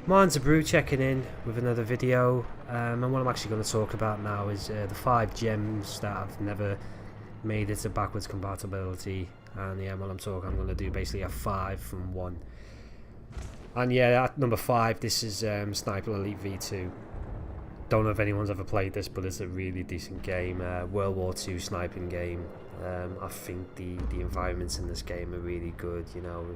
Mine's a Brew checking in with another video, and what I'm actually going to talk about now is the 5 gems that I've never made it to backwards compatibility. And yeah, while I'm going to do basically a 5 from 1. And yeah, at number 5, this is Sniper Elite V2. Don't know if anyone's ever played this, but it's a really decent game. World War II sniping game. I think the environments in this game are really good, you know.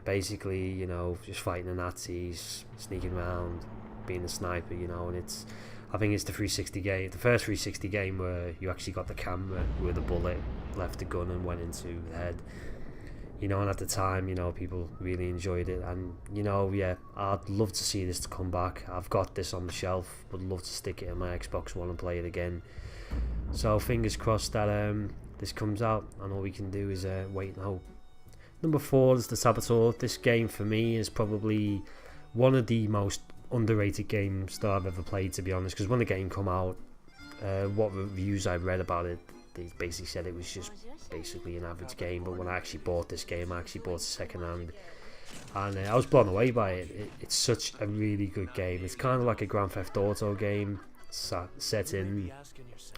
Basically, you know, just fighting the Nazis, sneaking around, being a sniper, you know, and I think it's the 360 game, the first 360 game where you actually got the camera where the bullet left the gun and went into the head, you know, and at the time, you know, people really enjoyed it, and, you know, yeah, I'd love to see this to come back. I've got this on the shelf, would love to stick it in my Xbox One and play it again, so fingers crossed that this comes out, and all we can do is wait and hope. Number 4 is the Saboteur. This game for me is probably one of the most underrated games that I've ever played, to be honest, because when the game come out, what reviews I read about it, they basically said it was just basically an average game, but when I actually bought this game, I actually bought it second hand, and I was blown away by it. It's such a really good game. It's kind of like a Grand Theft Auto game set in,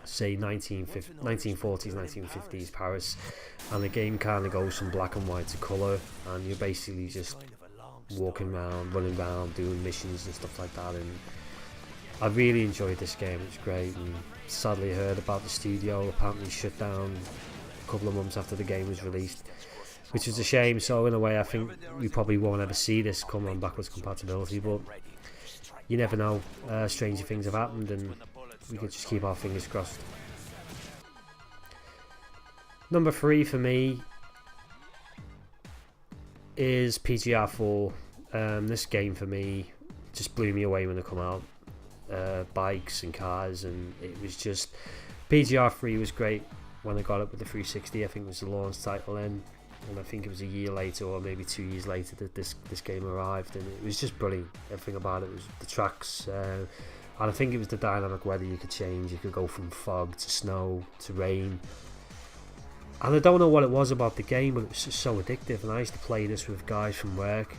say, 1940s, 1950s Paris, and the game kind of goes from black and white to colour, and you're basically just walking around, running around, doing missions and stuff like that, and I really enjoyed this game. It's great, and sadly heard about the studio apparently shut down a couple of months after the game was released, which is a shame. So in a way, I think we probably won't ever see this come on backwards compatibility, but you never know. Stranger things have happened, and we could just keep our fingers crossed. Number 3 for me is PGR4. This game for me just blew me away when it came out. Bikes and cars, and it was just, PGR3 was great when I got it with the 360. I think it was the launch title then, and I think it was a year later or maybe 2 years later that this game arrived, and it was just brilliant. Everything about it was the tracks, and I think it was the dynamic weather you could change. You could go from fog to snow to rain, and I don't know what it was about the game, but it was just so addictive, and I used to play this with guys from work.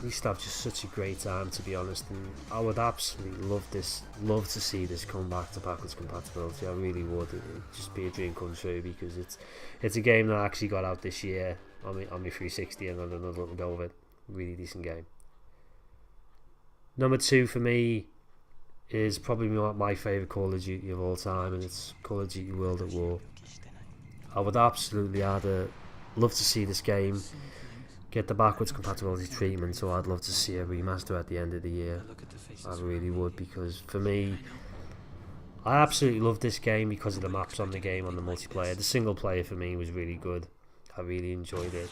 We used to have just such a great time, to be honest, and I would absolutely love to see this come back to backwards compatibility. I really would. It'd just be a dream come true, because it's a game that I actually got out this year on my 360 and had another little go of it. Really decent game. Number 2 for me is probably my favourite Call of Duty of all time, and it's Call of Duty World at War. I would absolutely love to see this game get the backwards compatibility treatment, so I'd love to see a remaster at the end of the year. I really would, because for me, I absolutely love this game because of the maps on the game, on the multiplayer. The single player for me was really good. I really enjoyed it,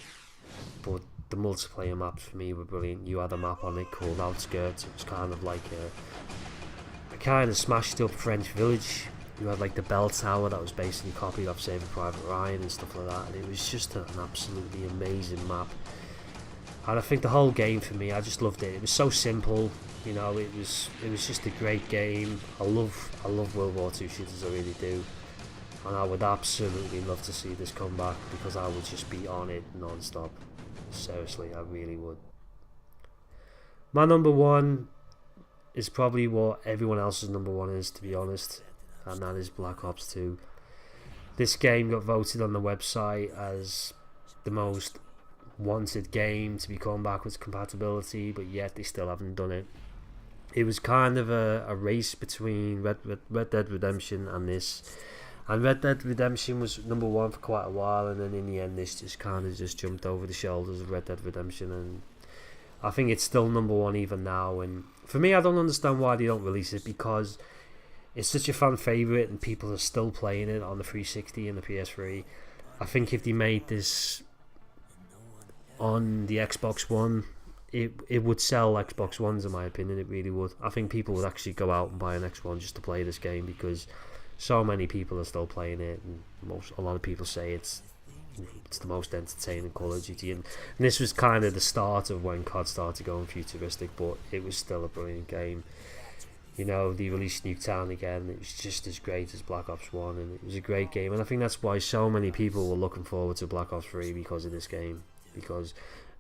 but the multiplayer maps for me were brilliant. You had a map on it called Outskirts. It was kind of like a kind of smashed up French village. You had like the bell tower that was basically copied off Saving Private Ryan and stuff like that, and it was just an absolutely amazing map. And I think the whole game for me, I just loved it. It was so simple, you know. It was just a great game. I love World War II shooters, I really do. And I would absolutely love to see this come back, because I would just be on it non-stop. Seriously, I really would. My number 1 is probably what everyone else's number 1 is, to be honest, and that is Black Ops 2. This game got voted on the website as the most wanted game to become backwards compatibility, but yet they still haven't done it. It was kind of a race between Red Dead Redemption and this, and Red Dead Redemption was number 1 for quite a while, and then in the end this just kind of just jumped over the shoulders of Red Dead Redemption, and I think it's still number 1 even now. And for me, I don't understand why they don't release it, because it's such a fan favourite and people are still playing it on the 360 and the PS3. I think if they made this on the Xbox One, it would sell Xbox Ones, in my opinion. It really would. I think people would actually go out and buy an X1 just to play this game, because so many people are still playing it, and a lot of people say it's the most entertaining Call of Duty, and this was kind of the start of when COD started going futuristic, but it was still a brilliant game. You know, they released Nuketown again. It was just as great as Black Ops 1, and it was a great game, and I think that's why so many people were looking forward to Black Ops 3, because of this game, because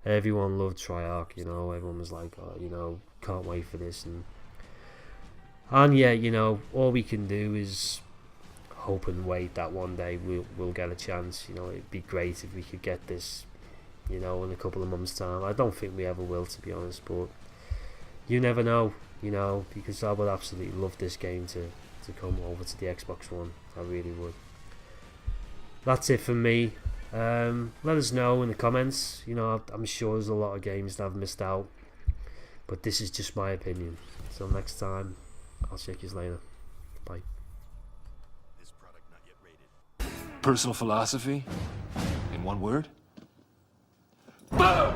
Everyone loved Treyarch, you know. Everyone was like, oh, you know, can't wait for this, and yeah, you know, all we can do is hope and wait that one day we'll get a chance. You know, it'd be great if we could get this, you know, in a couple of months' time. I don't think we ever will, to be honest, but you never know, you know, because I would absolutely love this game to come over to the Xbox One. I really would. That's it from me. Let us know in the comments. You know, I'm sure there's a lot of games that I've missed out, but this is just my opinion. So next time, I'll check you later. Bye. Personal philosophy? In one word? Boom!